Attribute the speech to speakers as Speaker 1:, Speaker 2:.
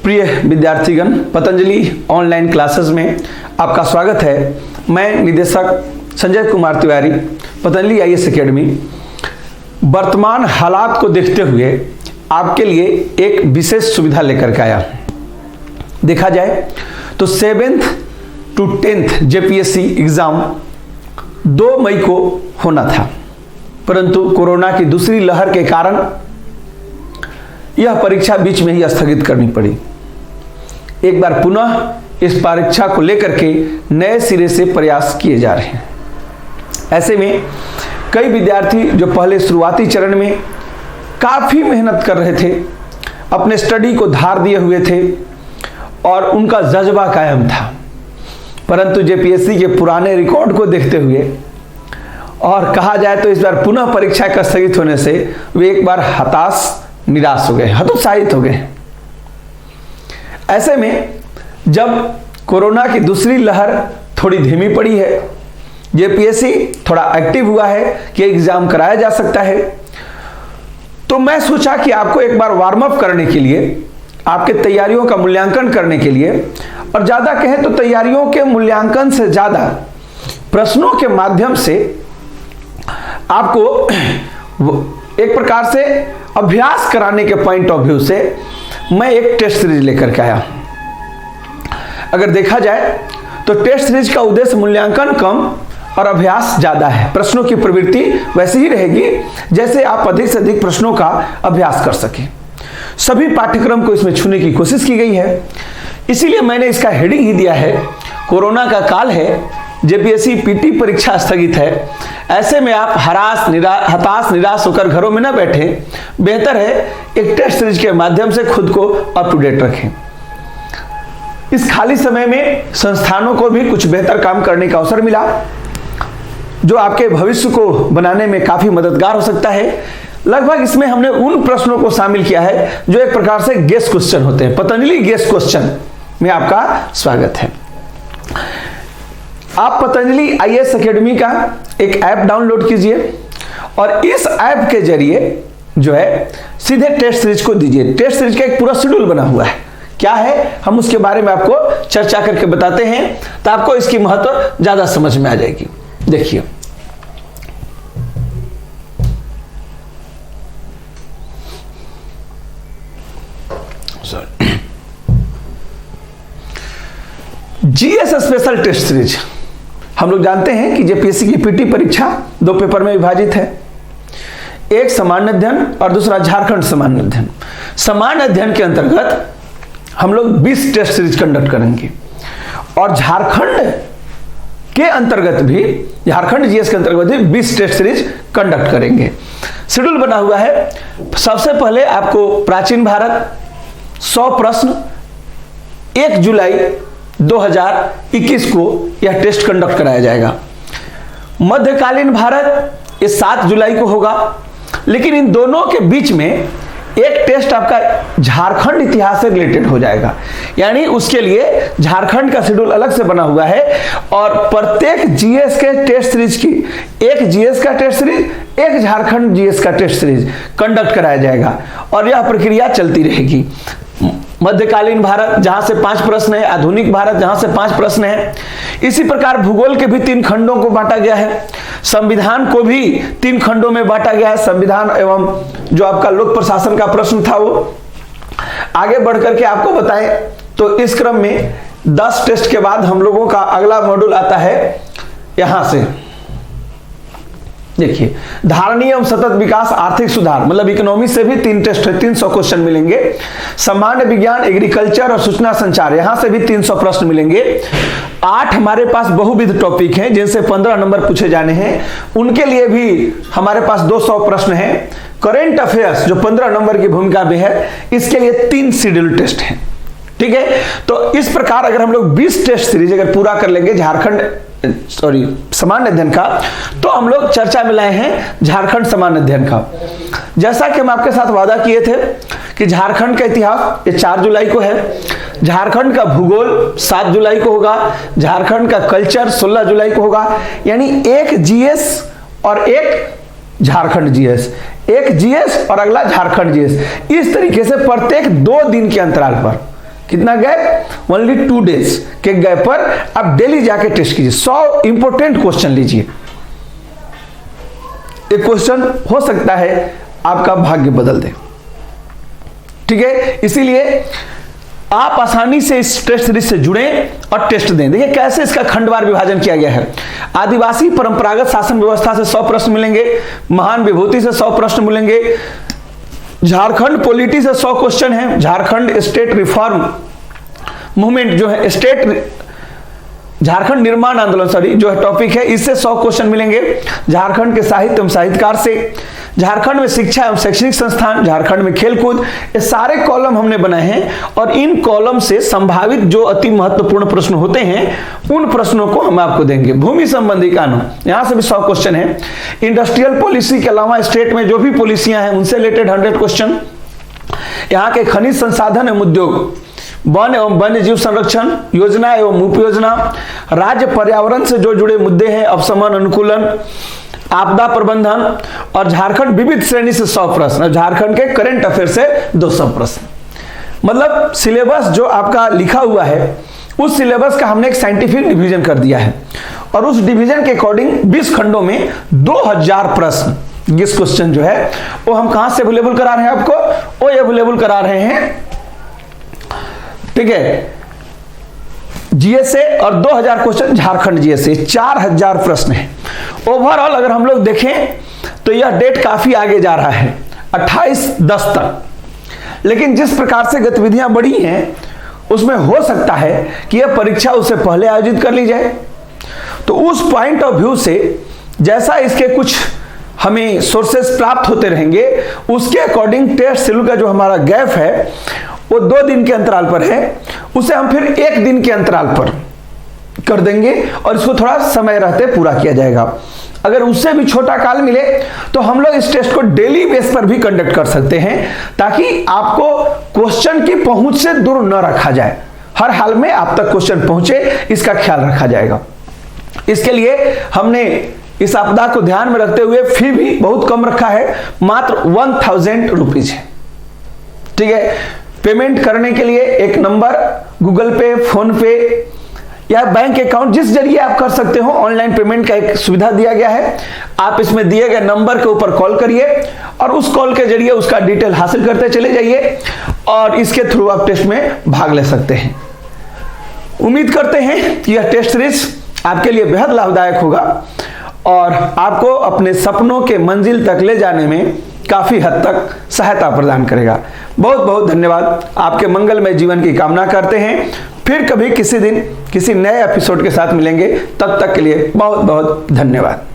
Speaker 1: प्रिय विद्यार्थीगण, Patanjali online classes में आपका स्वागत है। मैं निदेशक संजय कुमार तिवारी, पतंजलि आईएएस एकेडमी। वर्तमान हालात को देखते हुए आपके लिए एक विशेष सुविधा लेकर के आया। देखा जाए तो 7th to 10th JPSC exam 2 मई को होना था, परंतु कोरोना की दूसरी लहर के कारण यह परीक्षा बीच में ही स्थगित करनी पड़ी। एक बार पुनः इस परीक्षा को लेकर के नए सिरे से प्रयास किए जा रहे हैं। ऐसे में कई विद्यार्थी जो पहले शुरुआती चरण में काफी मेहनत कर रहे थे, अपने स्टडी को धार दिए हुए थे और उनका जज्बा कायम था, परंतु जेपीएससी के पुराने रिकॉर्ड को देखते हुए और कहा जाए तो इस बार पुनः परीक्षा का स्थगित होने से वे एक बार हताश निराश हो गए, हतोत्साहित हो गए। ऐसे में जब कोरोना की दूसरी लहर थोड़ी धीमी पड़ी है, जेपीएससी थोड़ा एक्टिव हुआ है कि एग्जाम कराया जा सकता है, तो मैं सोचा कि आपको एक बार वार्म अप करने के लिए, आपके तैयारियों का मूल्यांकन करने के लिए, और ज्यादा कहें तो तैयारियों के मूल्यांकन से ज्यादा प्रश्नों के माध्यम से आपको एक प्रकार से अभ्यास कराने के पॉइंट ऑफ व्यू से मैं एक टेस्ट सीरीज लेकर के आया। अगर देखा जाए तो टेस्ट सीरीज का उद्देश्य मूल्यांकन कम और अभ्यास ज्यादा है। प्रश्नों की प्रवृत्ति वैसी ही रहेगी जैसे आप अधिक से अधिक प्रश्नों का अभ्यास कर सकें। सभी पाठ्यक्रम को इसमें छूने की कोशिश की गई है, इसीलिए मैंने इसका हेडिंग ही दिया है कोरोना का काल है, जेपीएससी पीटी परीक्षा स्थगित है। ऐसे में आप हताश निराश होकर घरों में न बैठे, बेहतर है एक टेस्ट सीरीज के माध्यम से खुद को अप टू डेट रखें। इस खाली समय में संस्थानों को भी कुछ बेहतर काम करने का अवसर मिला, जो आपके भविष्य को बनाने में काफी मददगार हो सकता है। लगभग इसमें हमने उन प्रश्नों को शामिल किया है जो एक प्रकार से गेस क्वेश्चन होते हैं। पतंजलि गेस क्वेश्चन में आपका स्वागत है। आप पतंजलि आईएएस एकेडमी का एक ऐप डाउनलोड कीजिए और इस ऐप के जरिए जो है सीधे टेस्ट सीरीज को दीजिए। टेस्ट सीरीज का एक पूरा शेड्यूल बना हुआ है, क्या है हम उसके बारे में आपको चर्चा करके बताते हैं, तो आपको इसकी महत्व ज्यादा समझ में आ जाएगी। देखिए, जीएस स्पेशल टेस्ट सीरीज। हम लोग जानते हैं कि जेपीएससी की पीटी परीक्षा 2 पेपर में विभाजित है, एक सामान्य अध्ययन और दूसरा झारखंड सामान्य अध्ययन। सामान्य अध्ययन के अंतर्गत हम लोग 20 टेस्ट सीरीज कंडक्ट करेंगे और झारखंड के अंतर्गत भी, झारखंड जीएस के अंतर्गत भी 20 टेस्ट सीरीज कंडक्ट करेंगे। शेड्यूल बना हुआ है। सबसे पहले आपको प्राचीन भारत 100 प्रश्न 1 जुलाई 2021 को यह टेस्ट कंडक्ट कराया जाएगा। मध्यकालीन भारत ये 7 जुलाई को होगा, लेकिन इन दोनों के बीच में एक टेस्ट आपका झारखंड इतिहास से रिलेटेड हो जाएगा, यानी उसके लिए झारखंड का शेड्यूल अलग से बना हुआ है और प्रत्येक जीएस के टेस्ट सीरीज की, एक जीएस का टेस्ट सीरीज, एक झारखंड जीएस का टेस्ट सीरीज कंडक्ट कराया जाएगा और यह प्रक्रिया चलती रहेगी। मध्यकालीन भारत जहां से 5 प्रश्न है, आधुनिक भारत जहां से 5 प्रश्न है। इसी प्रकार भूगोल के भी 3 खंडों को बांटा गया है। संविधान को भी 3 खंडों में बांटा गया है। संविधान एवं जो आपका लोक प्रशासन का प्रश्न था वो आगे बढ़ करके आपको बताएं, तो इस क्रम में 10 टेस्ट के बाद हम लोगों का अगला मॉड्यूल आता है यहां से। देखिए, धारणीय एवं सतत विकास, आर्थिक सुधार, मतलब इकोनॉमी से भी 3 टेस्ट है, 300 क्वेश्चन मिलेंगे। सामान्य विज्ञान, एग्रीकल्चर और सूचना संचार, यहां से भी 300 प्रश्न मिलेंगे। 8 हमारे पास बहुविध टॉपिक हैं जिनसे 15 नंबर पूछे जाने हैं, उनके लिए भी हमारे पास 200 प्रश्न हैं। करेंट अफेयर्स जो 15 नंबर की भूमिका में है, इसके लिए 3 शेड्यूल टेस्ट हैं। ठीक है, तो इस प्रकार अगर हम लोग 20 टेस्ट सीरीज अगर पूरा कर लेंगे झारखंड सामान्य अध्ययन का, तो हम लोग चर्चा में लाए हैं झारखंड सामान्य अध्ययन का। जैसा कि हम आपके साथ वादा किए थे कि झारखंड का इतिहास ये 4 जुलाई को है, झारखंड का भूगोल 7 जुलाई को होगा, झारखंड का कल्चर 16 जुलाई को होगा, यानी एक जीएस और एक झारखंड जीएस, एक जीएस और अगला झारखंड जीएस। इस तरीके से प्रत्येक 2 दिन के अंतराल पर कितना गैप? ओनली 2 डेज के गैप पर आप डेली जाके टेस्ट कीजिए। 100 इंपोर्टेंट क्वेश्चन लीजिए। एक क्वेश्चन हो सकता है आपका भाग्य बदल दे, ठीक है। इसीलिए आप आसानी से इस टेस्ट सीरीज से जुड़ें और टेस्ट दें। देखिए कैसे इसका खंडवार विभाजन किया गया है। आदिवासी परंपरागत शासन व्यवस्था से 100 प्रश्न मिलेंगे, महान विभूति से 100 प्रश्न मिलेंगे, झारखंड पॉलिटी से 100 क्वेश्चन है, झारखंड स्टेट रिफॉर्म मूवमेंट जो है, झारखंड निर्माण आंदोलन सॉरी जो है टॉपिक है, इससे 100 क्वेश्चन मिलेंगे, झारखंड के साहित्य एवं साहित्यकार से, झारखंड में शिक्षा एवं शैक्षणिक संस्थान, झारखंड में खेलकूद, ये सारे कॉलम हमने बनाए हैं और इन कॉलम से संभावित जो अति महत्वपूर्ण प्रश्न होते हैं उन प्रश्नों को हम आपको देंगे। भूमि संबंधी कानून, यहां से भी 100 क्वेश्चन है। इंडस्ट्रियल पॉलिसी के अलावा स्टेट में जो भी पॉलिसियां हैं उनसे रिलेटेड 100 क्वेश्चन। यहाँ के खनिज संसाधन एवं उद्योग, वन एवं वन्य जीव संरक्षण, योजना एवं उपयोजना, राज्य पर्यावरण से जो जुड़े मुद्दे हैं, अपशमन अनुकूलन, आपदा प्रबंधन और झारखंड विविध श्रेणी से 100 प्रश्न, झारखंड के करंट अफेयर से 200 प्रश्न। मतलब सिलेबस जो आपका लिखा हुआ है उस सिलेबस का हमने एक साइंटिफिक डिवीजन कर दिया है और उस डिवीजन के अकॉर्डिंग 20 खंडों में 2000 प्रश्न 20 क्वेश्चन जो है वो हम कहां से अवेलेबल करा रहे हैं आपको, वो अवेलेबल करा रहे हैं, ठीक है, जीएसए और 2000 क्वेश्चन झारखंड जीएसए, 4000 प्रश्न है। ओवरऑल अगर हम लोग देखें तो यह डेट काफी आगे जा रहा है 28/10 तक, लेकिन जिस प्रकार से गतिविधियां बढ़ी हैं उसमें हो सकता है कि यह परीक्षा उससे पहले आयोजित कर ली जाए। तो उस पॉइंट ऑफ व्यू से जैसा इसके कुछ हमें सोर्सेस प्राप्त होते रहेंगे उसके अकॉर्डिंग टेस्ट शेड्यूल का जो हमारा गैप है वो 2 दिन के अंतराल पर है, उसे हम फिर 1 दिन के अंतराल पर कर देंगे और इसको थोड़ा समय रहते पूरा किया जाएगा। अगर उससे भी छोटा काल मिले तो हम लोग इस टेस्ट को डेली बेस पर भी कंडक्ट कर सकते हैं ताकि आपको क्वेश्चन की पहुंच से दूर न रखा जाए, हर हाल में आप तक क्वेश्चन पहुंचे इसका ख्याल रखा जाएगा। इसके लिए हमने इस आपदा को ध्यान में रखते हुए फी भी बहुत कम रखा है, मात्र 1000 रुपीज है, ठीक है। पेमेंट करने के लिए एक नंबर गूगल पे, फोन पे या बैंक अकाउंट जिस जरिए आप कर सकते हो, ऑनलाइन पेमेंट का एक सुविधा दिया गया है। आप इसमें दिए गए नंबर के ऊपर कॉल करिए और उस कॉल के जरिए उसका डिटेल हासिल करते चले जाइए और इसके थ्रू आप टेस्ट में भाग ले सकते हैं। उम्मीद करते हैं कि यह टेस्ट सीरीज आपके लिए बेहद लाभदायक होगा और आपको अपने सपनों के मंजिल तक ले जाने में काफी हद तक सहायता प्रदान करेगा। बहुत बहुत धन्यवाद। आपके मंगलमय जीवन की कामना करते हैं। फिर कभी किसी दिन किसी नए एपिसोड के साथ मिलेंगे, तब तक के लिए बहुत बहुत धन्यवाद।